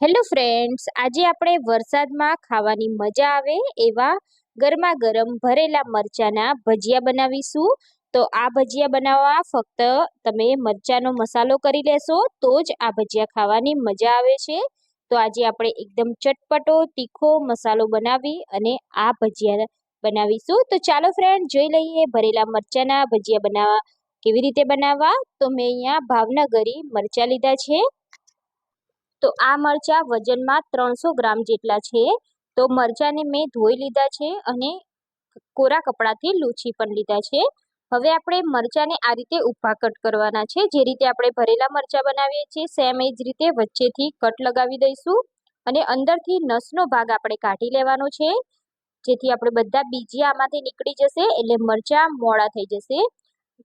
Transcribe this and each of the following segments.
Hello friends, આજે આપણે વરસાદમાં ખાવાની મજા આવે એવા ગરમા ગરમ ભરેલા મરચાના ભજીયા બનાવીશું. તો આ ભજીયા બનાવવા ફક્ત તમે મરચાનો મસાલો કરી લેશો તો જ આ ભજીયા ખાવાની મજા આવે છે. તો આજે આપણે એકદમ ચટપટો તીખો મસાલો બનાવી અને આ ભજીયા બનાવીશું. તો ચાલો ફ્રેન્ડ જોઈ લઈએ ભરેલા મરચાના ભજીયા બનાવવા કેવી રીતે બનાવવા. તો મેં અહીંયા ભાવનગરી મરચા લીધા છે. તો આ મરચા વજનમાં 300 ગ્રામ જેટલા છે. તો મરચાને મેં ધોઈ લીધા છે અને કોરા કપડાથી લૂછી પણ લીધા છે. હવે આપણે મરચાને આ રીતે ઊભા કટ કરવાના છે. જે રીતે આપણે ભરેલા મરચા બનાવીએ છીએ સેમ એ જ રીતે વચ્ચેથી કટ લગાવી દઈશું અને અંદરથી નસનો ભાગ આપણે કાઢી લેવાનો છે, જેથી આપણે બધા બીજી આમાંથી નીકળી જશે એટલે મરચા મોડા થઈ જશે.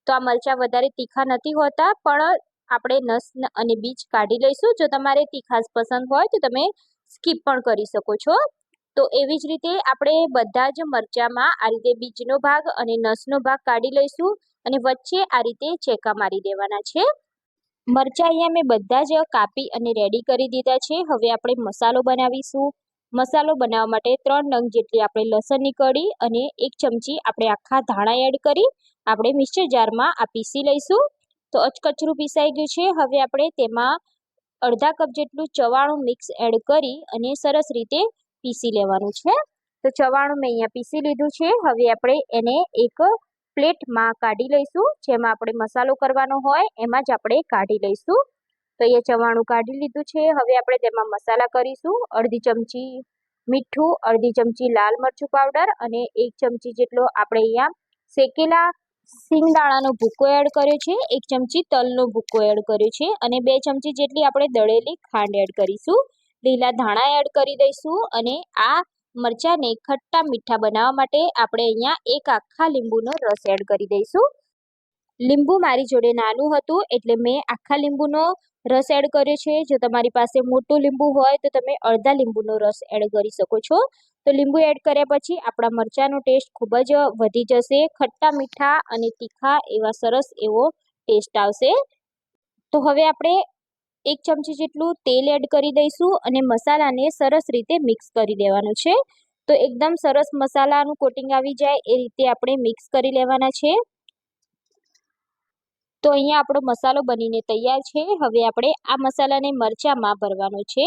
તો આ મરચા વધારે તીખા નથી હોતા, પણ આપણે નસ અને બીજ કાઢી લઈશું. જો તમારે તીખાશ પસંદ હોય તો તમે સ્કીપ પણ કરી શકો છો. તો એવી જ રીતે આપણે બધા જ મરચામાં આ રીતે બીજનો ભાગ અને નસનો ભાગ કાઢી લઈશું અને વચ્ચે આ રીતે ચેકા મારી દેવાના છે. મરચા અહીંયા મેં બધા જ કાપી અને રેડી કરી દીધા છે. હવે આપણે મસાલો બનાવીશું. મસાલો બનાવવા માટે 3 નંગ જેટલી આપણે લસણની કળી અને 1 ચમચી આપણે આખા ધાણા એડ કરી આપણે મિક્સર જારમાં આ પીસી લઈશું. તો અચકચરું પીસાઈ ગયું છે. હવે આપણે તેમાં અડધા કપ જેટલું ચવાણું મિક્સ એડ કરી અને સરસ રીતે પીસી લેવાનું છે. તો ચવાણું મેં અહીંયા પીસી લીધું છે. હવે આપણે એને એક પ્લેટમાં કાઢી લઈશું. જેમાં આપણે મસાલો કરવાનો હોય એમાં જ આપણે કાઢી લઈશું. તો એ ચવાણું કાઢી લીધું છે. હવે આપણે તેમાં મસાલા કરીશું. અડધી ચમચી મીઠું, અડધી ચમચી લાલ મરચું પાવડર અને 1 ચમચી જેટલો આપણે અહીંયા શેકેલા સિંગદાણાનો ભૂકો એડ કર્યો છે. 1 ચમચી તલનો ભૂકો એડ કર્યો છે અને 2 ચમચી જેટલી આપણે દળેલી ખાંડ એડ કરીશું. લીલા ધાણા એડ કરી દઈશું અને આ મરચાને ખટ્ટા મીઠા બનાવવા માટે આપણે અહીંયા એક આખા લીંબુનો રસ એડ કરી દઈશું. લીંબુ મારી જોડે નાનું હતું એટલે મેં આખા લીંબુનો રસ એડ કર્યો છે. જો તમારી પાસે મોટું લીંબુ હોય તો તમે અડધા લીંબુનો રસ એડ કરી શકો છો. તો લીંબુ એડ કર્યા પછી આપણા મરચાંનો ટેસ્ટ ખૂબ જ વધી જશે. ખટ્ટા મીઠા અને તીખા એવા સરસ એવો ટેસ્ટ આવશે. તો હવે આપણે 1 ચમચી જેટલું તેલ એડ કરી દઈશું અને મસાલાને સરસ રીતે મિક્સ કરી દેવાનું છે. તો એકદમ સરસ મસાલાનું કોટિંગ આવી જાય એ રીતે આપણે મિક્સ કરી લેવાના છે. તો અહીંયા આપણો મસાલો બનીને તૈયાર છે. હવે આપણે આ મસાલાને મરચામાં ભરવાનો છે.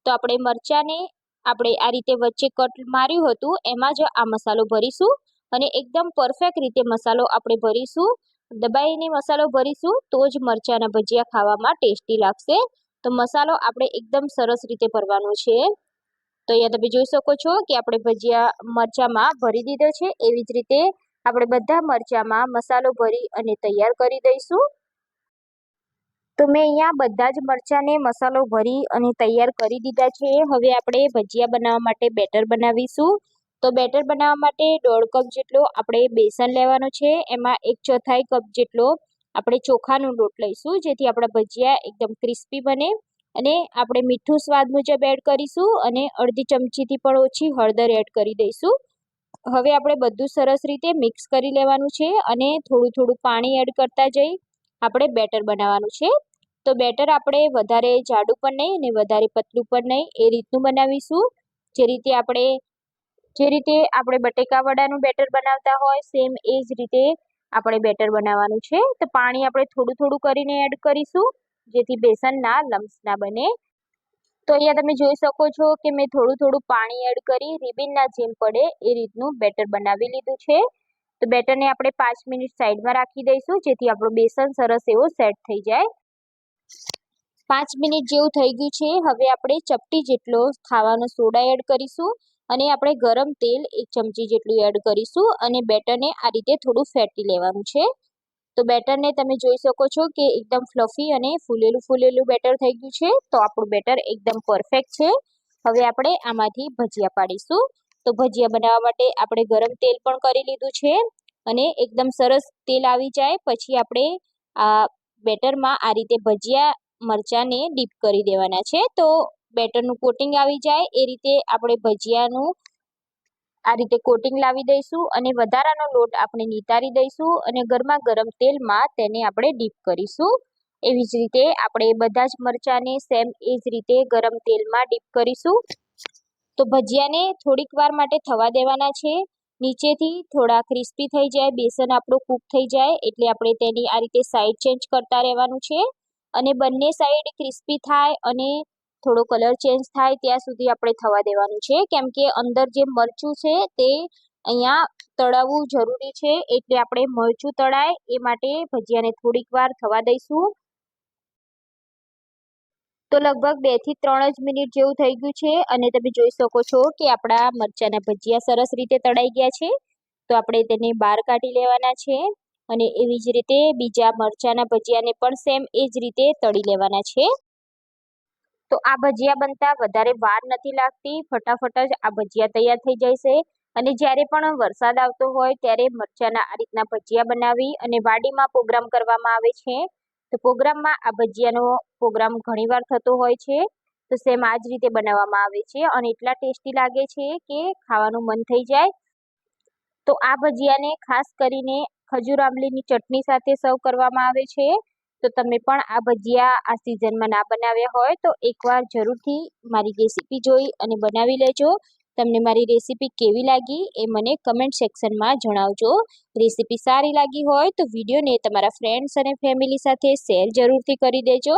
તો આપણે મરચાને આપણે આ રીતે વચ્ચે કટ માર્યું હતું એમાં જ આ મસાલો ભરીશું અને એકદમ પરફેક્ટ રીતે મસાલો આપણે ભરીશું. દબાઈને મસાલો ભરીશું તો જ મરચાના ભજીયા ખાવામાં ટેસ્ટી લાગશે. તો મસાલો આપણે એકદમ સરસ રીતે ભરવાનો છે. તો અહીંયા તમે જોઈ શકો છો કે આપણે ભજીયા મરચામાં ભરી દીધો છે. એવી જ રીતે આપણે બધા મરચામાં મસાલો ભરી અને તૈયાર કરી દઈશું. તો મેં અહીંયા બધા જ મરચાને મસાલો ભરી અને તૈયાર કરી દીધા છે. હવે આપણે ભજીયા બનાવવા માટે બેટર બનાવીશું. તો બેટર બનાવવા માટે 1.5 કપ જેટલો આપણે બેસન લેવાનો છે. એમાં 1/4 કપ જેટલો આપણે ચોખાનો લોટ લઈશું, જેથી આપણા ભજીયા એકદમ ક્રિસ્પી બને. અને આપણે મીઠું સ્વાદ મુજબ એડ કરીશું અને અડધી ચમચીથી પણ ઓછી હળદર એડ કરી દઈશું. હવે આપણે બધું સરસ રીતે મિક્સ કરી લેવાનું છે અને થોડું થોડું પાણી એડ કરતા જઈ આપણે બેટર બનાવવાનું છે. તો બેટર આપણે વધારે જાડું પણ નહીં અને વધારે પતલું પણ નહીં એ રીતનું બનાવીશું. જે રીતે આપણે બટેકા વડાનું બેટર બનાવતા હોય સેમ એ જ રીતે આપણે બેટર બનાવવાનું છે. તો પાણી આપણે થોડું થોડું કરીને એડ કરીશું, જેથી બેસનના લમ્સ ના બને. તો અહીંયા તમે જોઈ શકો છો કે મેં થોડું થોડું પાણી એડ કરી રિબિનના જેમ પડે એ રીતનું બેટર બનાવી લીધું છે. તો બેટરને આપણે 5 મિનિટ સાઈડમાં રાખી દઈશું, જેથી આપણું બેસન સરસ એવો સેટ થઈ જાય. 5 મિનિટ જેવું થઈ ગયું છે. હવે આપણે ચપટી જેટલો ખાવાનો સોડા એડ કરીશું અને આપણે ગરમ તેલ 1 ચમચી જેટલું એડ કરીશું અને બેટરને આ રીતે થોડું ફેટી લેવાનું છે. તો બેટરને તમે જોઈ શકો છો કે એકદમ ફ્લફી અને ફૂલેલું બેટર થઈ ગયું છે. તો આપણું બેટર એકદમ પરફેક્ટ છે. હવે આપણે આમાંથી ભજીયા પાડીશું. તો ભજીયા બનાવવા માટે આપણે ગરમ તેલ પણ કરી લીધું છે અને એકદમ સરસ તેલ આવી જાય પછી આપણે આ બેટરમાં આ રીતે ભજીયા મરચાંને ડીપ કરી દેવાના છે. તો બેટરનું કોટિંગ આવી જાય એ રીતે આપણે ભજીયાનું આ રીતે કોટિંગ લાવી દઈશું અને વધારાનો લોટ આપણે નિતારી દઈશું અને ગરમા ગરમ તેલમાં તેને આપણે ડીપ કરીશું. એવી જ રીતે આપણે બધા જ મરચાંને સેમ એ જ રીતે ગરમ તેલમાં ડીપ કરીશું. તો ભજીયાને થોડીક વાર માટે થવા દેવાના છે. નીચેથી થોડા ક્રિસ્પી થઈ જાય, બેસન આપણું કૂક થઈ જાય એટલે આપણે તેની આ રીતે સાઈડ ચેન્જ કરતા રહેવાનું છે. અને બંને સાઈડ ક્રિસ્પી થાય અને થોડો કલર ચેન્જ થાય ત્યાં સુધી આપણે થવા દેવાનું છે, કેમ કે અંદર જે મરચું છે તે અહીંયા તળાવવું જરૂરી છે. એટલે આપણે મરચું તળાય એ માટે ભજીયાને થોડીક વાર થવા દઈશું. તો લગભગ 2 થી 3 જ મિનિટ જેવું થઈ ગયું છે અને તમે જોઈ શકો છો કે આપણા મરચાંના ભજીયા સરસ રીતે તળાઈ ગયા છે. તો આપણે તેને બહાર કાઢી લેવાના છે અને એવી જ રીતે બીજા મરચાંના ભજીયાને પણ સેમ એ જ રીતે તળી લેવાના છે. તો આ ભજીયા બનતા વધારે વાર નથી લાગતી, ફટાફટ જ આ ભજીયા તૈયાર થઈ જશે. અને જ્યારે પણ વરસાદ આવતો હોય ત્યારે મરચાંના આ રીતના ભજીયા બનાવી અને વાડીમાં પ્રોગ્રામ કરવામાં આવે છે. તો પ્રોગ્રામમાં આ ભજીયાનો પ્રોગ્રામ ઘણીવાર થતો હોય છે. તો સેમ આ જ રીતે બનાવવામાં આવે છે અને એટલા ટેસ્ટી લાગે છે કે ખાવાનું મન થઈ જાય. તો આ ભજીયાને ખાસ કરીને ખજૂર આંબલીની ચટણી સાથે સર્વ કરવામાં આવે છે. તો તમે પણ આ ભજીયા આ સિઝનમાં ના બનાવ્યા હોય તો એકવાર જરૂરથી મારી રેસીપી જોઈ અને બનાવી લેજો. તમને મારી રેસીપી કેવી લાગી એ મને કમેન્ટ સેક્શનમાં જણાવજો. રેસીપી સારી લાગી હોય તો વિડીયોને તમારા ફ્રેન્ડ્સ અને ફેમિલી સાથે શેર જરૂરથી કરી દેજો.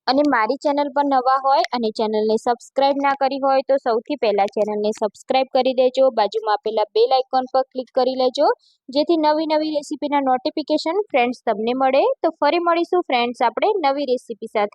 અને મારી ચેનલ પર નવા હોય અને ચેનલને સબસ્ક્રાઇબ ના કરી હોય તો સૌથી પહેલાં ચેનલને સબસ્ક્રાઇબ કરી દેજો. બાજુમાં આપેલા બેલ આઇકોન પર ક્લિક કરી લેજો, જેથી નવી નવી રેસીપીના નોટિફિકેશન ફ્રેન્ડ્સ તમને મળે. તો ફરી મળીશું ફ્રેન્ડ્સ આપણે નવી રેસીપી સાથે.